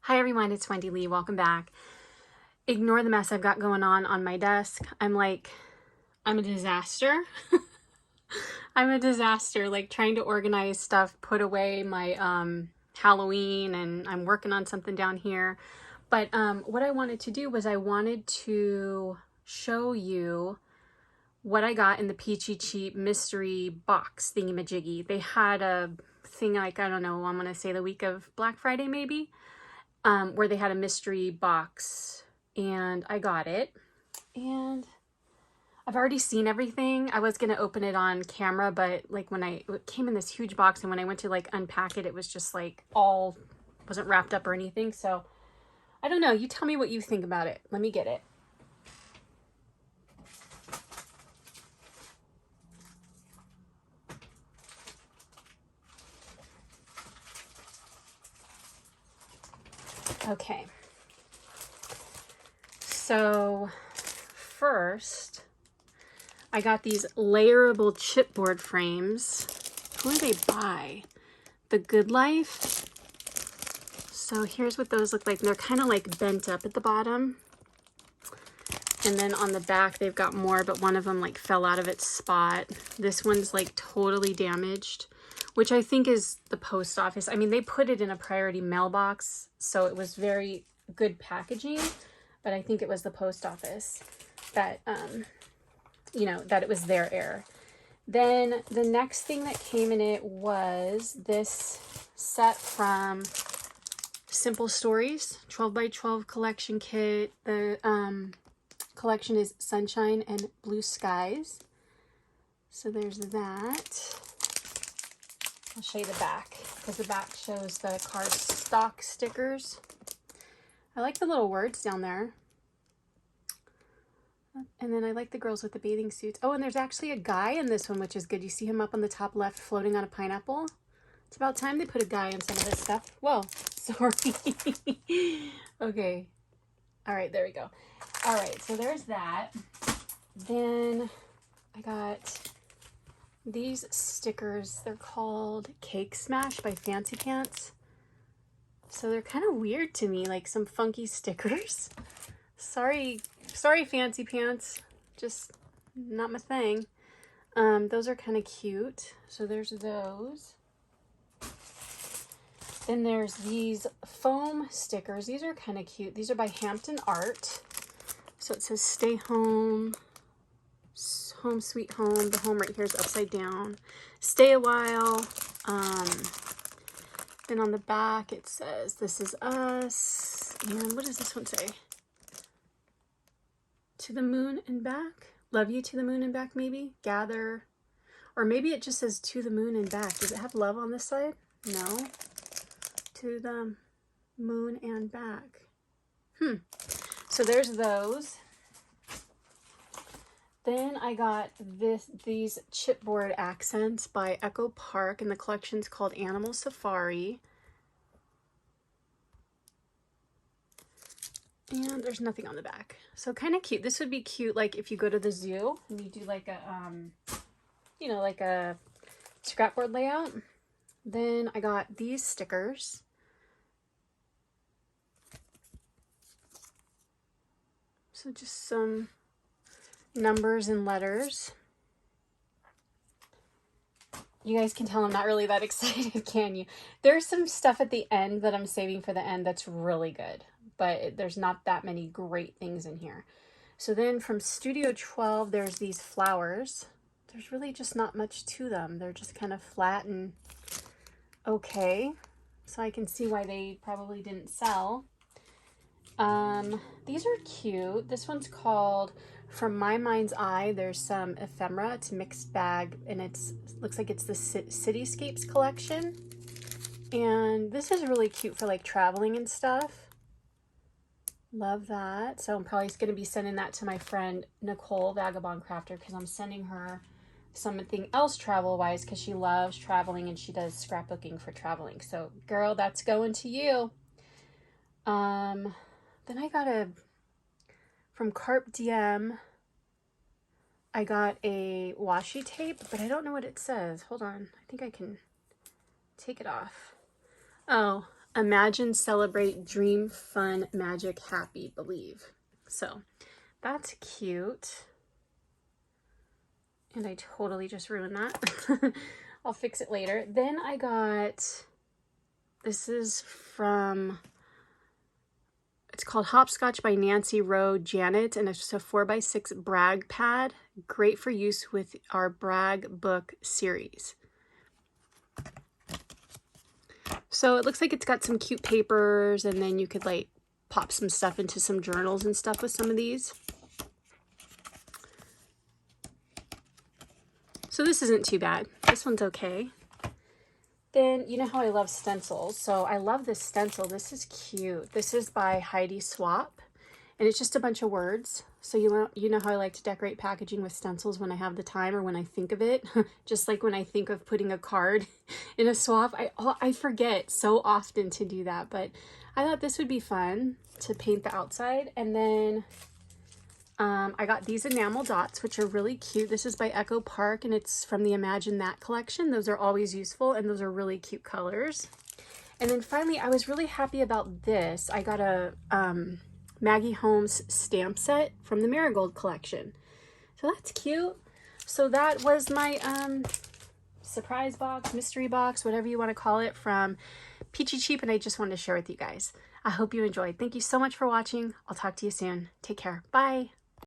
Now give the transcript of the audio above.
Hi everyone, it's Wendy Lee. Welcome back. Ignore the mess I've got going on my desk. I'm a disaster. I'm a disaster, like trying to organize stuff, put away my Halloween, and I'm working on something down here. But what I wanted to do was I wanted to show you what I got in the Peachy Cheap mystery box thingamajiggy. They had a thing like, I don't know, I'm going to say the week of Black Friday maybe. Where they had a mystery box, and I got it, and I've already seen everything. I was gonna open it on camera, but like it came in this huge box, and when I went to like unpack it, it was just like wasn't wrapped up or anything. So I don't know. You tell me what you think about it. Let me get it. Okay. So first, I got these layerable chipboard frames. Who do they buy? The Good Life. So here's what those look like. They're kind of like bent up at the bottom. And then on the back, they've got more, but one of them like fell out of its spot. This one's like totally damaged, which I think is the post office. I mean, they put it in a priority mailbox, so it was very good packaging, but I think it was the post office that, that it was their error. Then the next thing that came in it was this set from Simple Stories, 12 by 12 collection kit. The collection is Sunshine and Blue Skies. So there's that. I'll show you the back, because the back shows the cardstock stickers. I like the little words down there. And then I like the girls with the bathing suits. Oh, and there's actually a guy in this one, which is good. You see him up on the top left floating on a pineapple? It's about time they put a guy in some of this stuff. Whoa, sorry. Okay. All right, there we go. All right, so there's that. Then I got these stickers. They're called Cake Smash by Fancy Pants. So they're kind of weird to me, like some funky stickers. Sorry, Fancy Pants. Just not my thing. Those are kind of cute. So there's those. Then there's these foam stickers. These are kind of cute. These are by Hampton Art. So it says stay home, home sweet home. The home right here is upside down. Stay a while. Then on the back it says this is us. And what does this one say? To the moon and back. Love you to the moon and back maybe. Gather. Or maybe it just says to the moon and back. Does it have love on this side? No. To the moon and back. So there's those. Then I got these chipboard accents by Echo Park, and the collection's called Animal Safari. And there's nothing on the back. So kind of cute. This would be cute like if you go to the zoo and you do like a like a scrapboard layout. Then I got these stickers. So just some numbers and letters. You guys can tell I'm not really that excited, can you? There's some stuff at the end that I'm saving for the end that's really good, but there's not that many great things in here. So then from Studio 12, there's these flowers. There's really just not much to them. They're just kind of flat and okay. So I can see why they probably didn't sell. These are cute. This one's called From My Mind's Eye. There's some ephemera. It's a mixed bag, and looks like it's the Cityscapes collection. And this is really cute for like traveling and stuff. Love that. So I'm probably going to be sending that to my friend Nicole, Vagabond Crafter, because I'm sending her something else travel-wise because she loves traveling and she does scrapbooking for traveling. So girl, that's going to you. Then I got from carpdm, I got a washi tape, but I don't know what it says. Hold on. I think I can take it off. Oh, Imagine, celebrate, dream, fun, magic, happy, believe. So that's cute. And I totally just ruined that. I'll fix it later. Then I got, this is from, it's called Hopscotch by Nancy Rowe Janet, and it's just a 4x6 brag pad. Great for use with our brag book series. So it looks like it's got some cute papers, and then you could like pop some stuff into some journals and stuff with some of these. So this isn't too bad. This one's okay. Then, you know how I love stencils. So I love this stencil. This is cute. This is by Heidi Swap. And it's just a bunch of words. So you know how I like to decorate packaging with stencils when I have the time or when I think of it. Just like when I think of putting a card in a swap. I forget so often to do that. But I thought this would be fun to paint the outside. And then I got these enamel dots, which are really cute. This is by Echo Park, and it's from the Imagine That collection. Those are always useful, and those are really cute colors. And then finally, I was really happy about this. I got a Maggie Holmes stamp set from the Marigold collection. So that's cute. So that was my surprise box, mystery box, whatever you want to call it, from Peachy Cheap, and I just wanted to share with you guys. I hope you enjoyed. Thank you so much for watching. I'll talk to you soon. Take care. Bye.